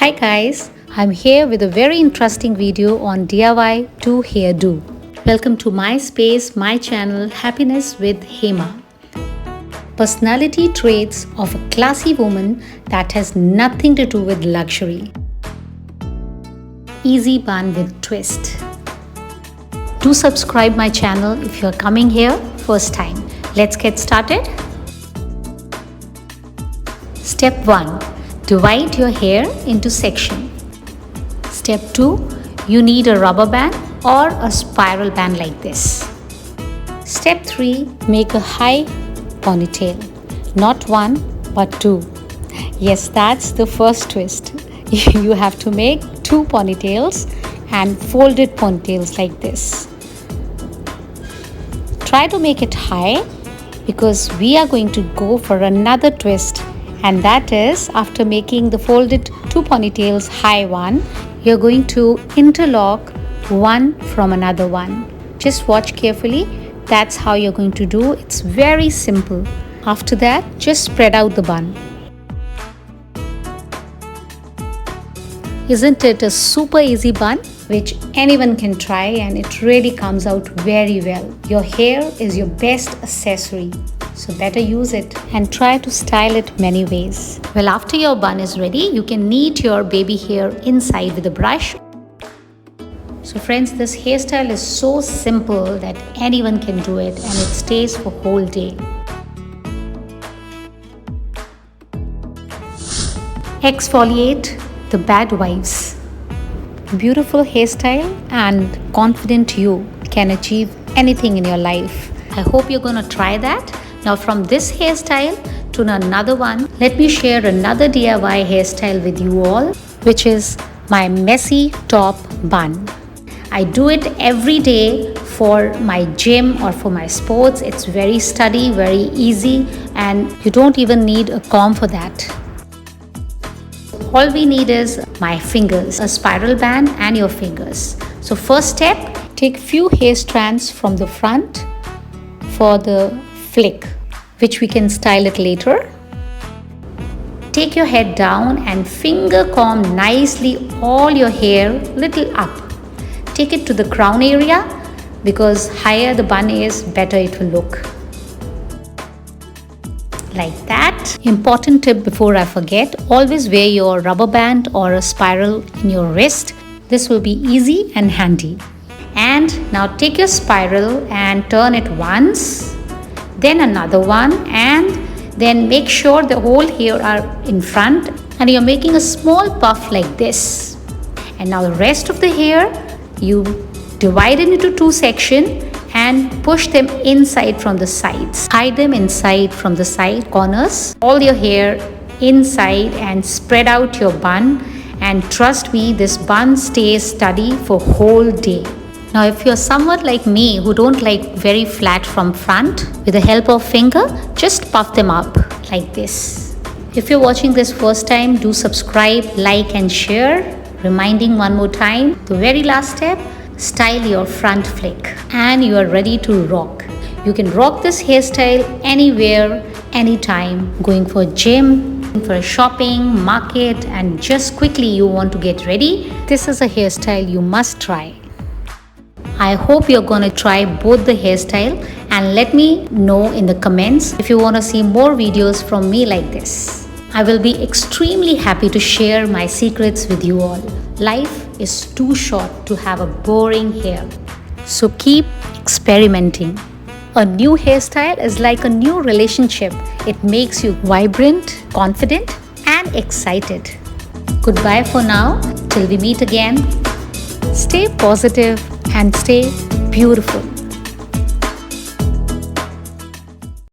Hi guys, I'm here with a very interesting video on DIY do hairdo. Welcome to my space, my channel Happiness with Hema. Personality traits of a classy woman that has nothing to do with luxury. Easy bun with twist. Do subscribe my channel if you're coming here first time. Let's get started. Step 1. Divide your hair into sections. Step 2. You need a rubber band or a spiral band like this. Step 3. Make a high ponytail. Not one, but two. Yes, that's the first twist. You have to make two ponytails and folded ponytails like this. Try to make it high because we are going to go for another twist. And that is, after making the folded two ponytails high one, you're going to interlock one from another one. Just watch carefully. That's how you're going to do. It's very simple. After that, just spread out the bun. Isn't it a super easy bun? Which anyone can try, and it really comes out very well. Your hair is your best accessory. So better use it and try to style it many ways. Well, after your bun is ready, you can knead your baby hair inside with a brush. So friends, this hairstyle is so simple that anyone can do it, and it stays for whole day. Exfoliate the bad wives. Beautiful hairstyle and confident you can achieve anything in your life. I hope you're gonna try that. Now from this hairstyle to another one, let me share another DIY hairstyle with you all, which is my messy top bun. I do it every day for my gym or for my sports. It's very sturdy, very easy, and you don't even need a comb for that. All we need is my fingers, a spiral band and your fingers. So first step, take few hair strands from the front for the flick, which we can style it later. Take your head down and finger comb nicely all your hair little up. Take it to the crown area because higher the bun is, better it will look. Like that. Important tip before I forget, always wear your rubber band or a spiral in your wrist. This will be easy and handy. And now take your spiral and turn it once, then another one, and then make sure the whole hair are in front, and you're making a small puff like this. And now the rest of the hair you divide it into two sections and push them inside from the sides. Hide them inside from the side corners. All your hair inside and spread out your bun, and trust me, this bun stays steady for whole day. Now if you're someone like me who don't like very flat from front, with the help of finger, just puff them up like this. If you're watching this first time, do subscribe, like and share. Reminding one more time, the very last step, style your front flick and you are ready to rock. You can rock this hairstyle anywhere, anytime, going for gym, for shopping, market, and just quickly you want to get ready. This is a hairstyle you must try. I hope you're gonna try both the hairstyle, and let me know in the comments if you wanna see more videos from me like this. I will be extremely happy to share my secrets with you all. Life is too short to have a boring hair. So keep experimenting. A new hairstyle is like a new relationship. It makes you vibrant, confident, and excited. Goodbye for now. Till we meet again. Stay positive and stay beautiful.